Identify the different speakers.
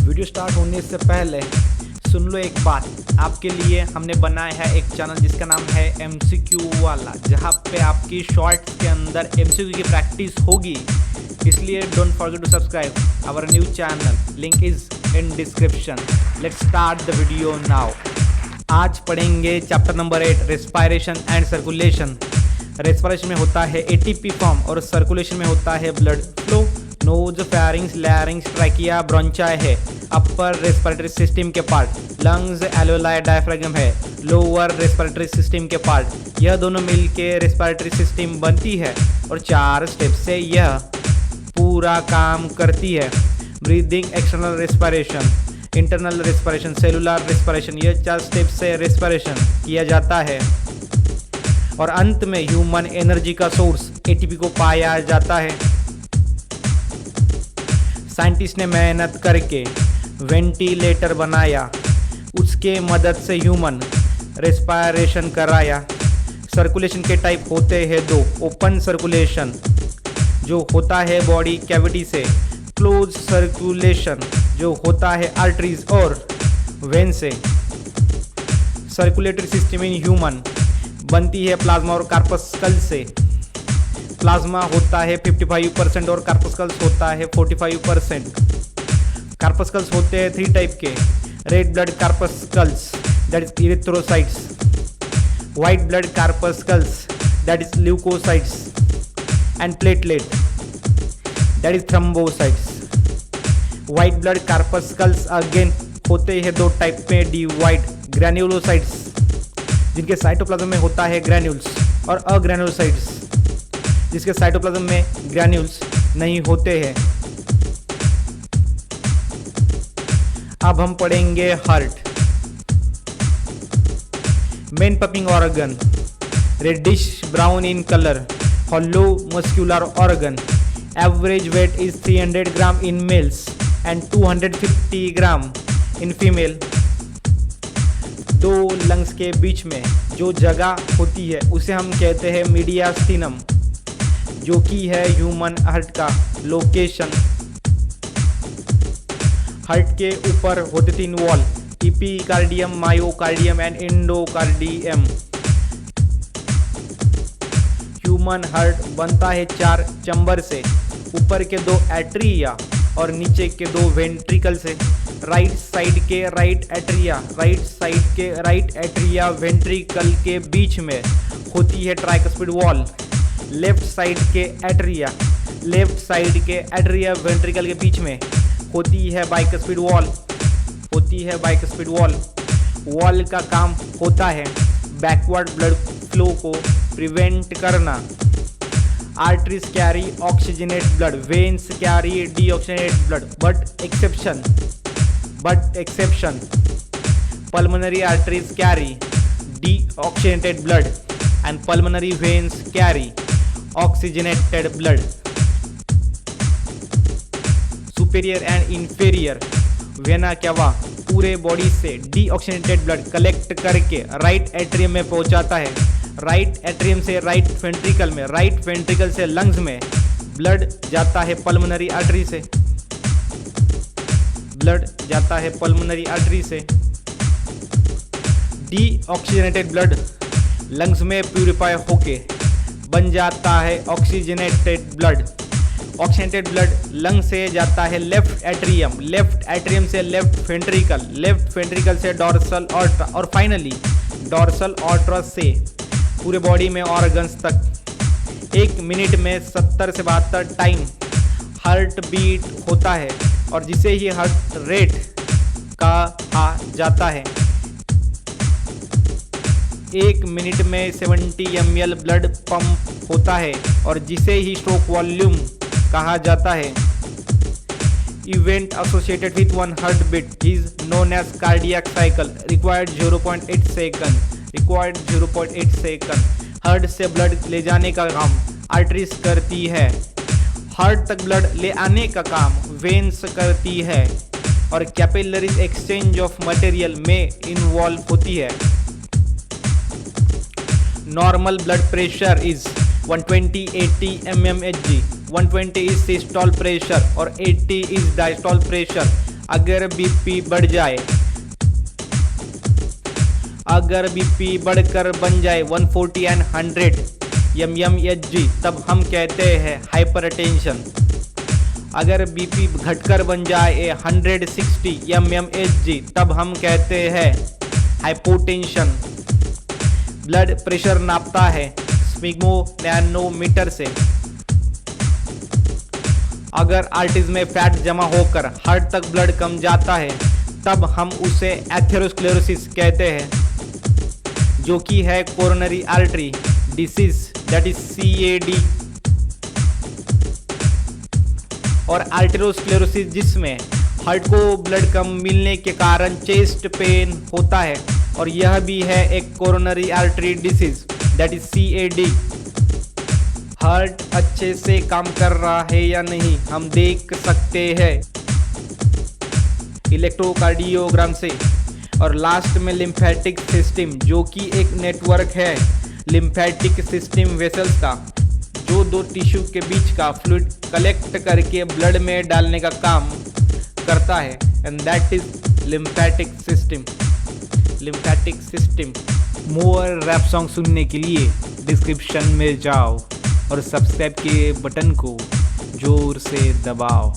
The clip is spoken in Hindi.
Speaker 1: वीडियो स्टार्ट होने से पहले सुन लो एक बात। आपके लिए हमने बनाया है एक चैनल जिसका नाम है MCQ वाला, जहाँ पे आपकी शॉर्ट्स के अंदर MCQ की प्रैक्टिस होगी। इसलिए don't forget to subscribe our new channel, link is in description. Let's start the video now. आज पढ़ेंगे chapter number 8, respiration and circulation. Respiration में होता है ATP फॉर्म और सर्कुलेशन में होता है blood flow. Nose, pharynx, larynx, trachea, bronchi है अपर रेस्पिरेटरी सिस्टम के पार्ट। लंग्स, एल्वेलाई, डायफ्रागम है लोअर रेस्पिरेटरी सिस्टम के पार्ट। यह दोनों मिलके रेस्पिरेटरी सिस्टम बनती है और 4 स्टेप से यह पूरा काम करती है। Breathing, external respiration, internal respiration, cellular respiration, यह 4 स्टेप से रेस्पिरेशन किया जाता है। और अंत में ह्यूमन एनर्जी का सोर्स ATP को पाया जाता है। साइंटिस्ट ने मेहनत करके वेंटिलेटर बनाया, उसके मदद से ह्यूमन रेस्पिरेशन कराया। सर्कुलेशन के टाइप होते हैं 2। ओपन सर्कुलेशन जो होता है बॉडी कैविटी से, क्लोज सर्कुलेशन जो होता है आर्टरीज और वेन से। सर्कुलेटरी सिस्टम इन ह्यूमन बनती है प्लाज्मा और कार्पस्कल से। प्लाज्मा होता है 55% और कार्पस्कल्स होता है 45%। कार्पस्कल्स होते हैं 3 टाइप के। Red blood corpuscles that is erythrocytes, white blood corpuscles that is leucocytes and platelet that is thrombocytes. White blood corpuscles again होते हैं 2 टाइप में डिवाइड, ग्रैन्युलोसाइट्स जिनके साइटोप्लाज्म में होता है ग्रैन्यूल्स और अग्रैन्युलोसाइट्स जिसके साइटोप्लाज्म में ग्रैन्यूल्स नहीं होते हैं। अब हम पढ़ेंगे heart. Main pumping organ, reddish brown in colour, hollow muscular organ. Average weight is 300 gram in males and 250 gram in female. 2 lungs के बीच में जो जगह होती है उसे हम कहते हैं मीडियास्टिनम, जो कि है ह्यूमन हार्ट का लोकेशन। हार्ट के ऊपर होते 3 wall, epicardium, myocardium and endocardium. Human heart बनता है 4 चैम्बर से, ऊपर के 2 एट्रिया और नीचे के 2 वेंट्रिकल से। राइट साइड के राइट एट्रिया वेंट्रिकल के बीच में होती है ट्राइकस्पिड वॉल। लेफ्ट साइड के एट्रिया वेंट्रिकल के बीच में होती है बाइकस्पिड वॉल। वॉल का काम होता है बैकवर्ड ब्लड फ्लो को प्रिवेंट करना। Arteries carry oxygenate blood, veins carry deoxygenate blood, but exception pulmonary arteries carry deoxygenated blood and pulmonary veins carry oxygenated blood. Superior and inferior vena cava पूरे बॉडी से डीऑक्सीजनेटेड ब्लड कलेक्ट करके राइट एट्रियम में पहुंचाता है। राइट एट्रियम से राइट वेंट्रिकल में, राइट वेंट्रिकल से लंग्स में ब्लड जाता है पल्मोनरी आर्टरी से। डीऑक्सीजनेटेड ब्लड लंग्स में प्यूरिफाई होके बन जाता है oxygenated blood. Oxygenated blood lung से जाता है लेफ्ट एट्रियम से लेफ्ट वेंट्रिकल से डॉर्सल ऑर्ट्रा और फाइनली डॉर्सल ऑर्ट्रा से पूरे बॉडी में ऑर्गन्स तक। 1 मिनट में 70 से 72 टाइम हार्ट बीट होता है और जिसे ही हार्ट रेट कहा जाता है। 1 मिनट में 70 ml ब्लड पंप होता है और जिसे ही स्ट्रोक वॉल्यूम कहा जाता है। Event associated with 1 heart beat is known as cardiac cycle, required 0.8 second. Heart से ब्लड ले जाने का काम आर्टरीज करती है, हार्ट तक ब्लड ले आने का काम वेन्स करती है और कैपिलरीज एक्सचेंज ऑफ मटेरियल में इन्वॉल्व होती है। Normal blood pressure is 120-80 mmHg। 120 is systolic pressure और 80 is diastolic pressure। अगर बीपी बढ़ जाए, अगर बीपी बढ़कर बन जाए 140 एंड 100 mmHg, तब हम कहते हैं हाइपरटेंशन। अगर बीपी घटकर बन जाए 160 mmHg, तब हम कहते हैं हाइपोटेंशन। ब्लड प्रेशर नापता है स्फिग्मोनैनोमीटर से। अगर आर्टरीज में फैट जमा होकर हार्ट तक ब्लड कम जाता है, तब हम उसे एथेरोस्क्लेरोसिस कहते हैं, जो कि है coronary artery disease, that is CAD। और आर्टेरोस्क्लेरोसिस, जिसमें हार्ट को ब्लड कम मिलने के कारण चेस्ट पेन होता है, और यह भी है एक coronary artery disease, that is CAD। Heart अच्छे से काम कर रहा है या नहीं हम देख सकते हैं इलेक्ट्रोकार्डियोग्राम से। और लास्ट में लिम्फेटिक सिस्टम, जो कि एक नेटवर्क है लिम्फेटिक सिस्टम वेसल्स का, जो दो टिश्यू के बीच का फ्लूइड कलेक्ट करके ब्लड में डालने का काम करता है, and that is lymphatic system. Lymphatic system. More rap song सुनने के लिए डिस्क्रिप्शन में जाओ और सब्सक्राइब के बटन को जोर से दबाओ।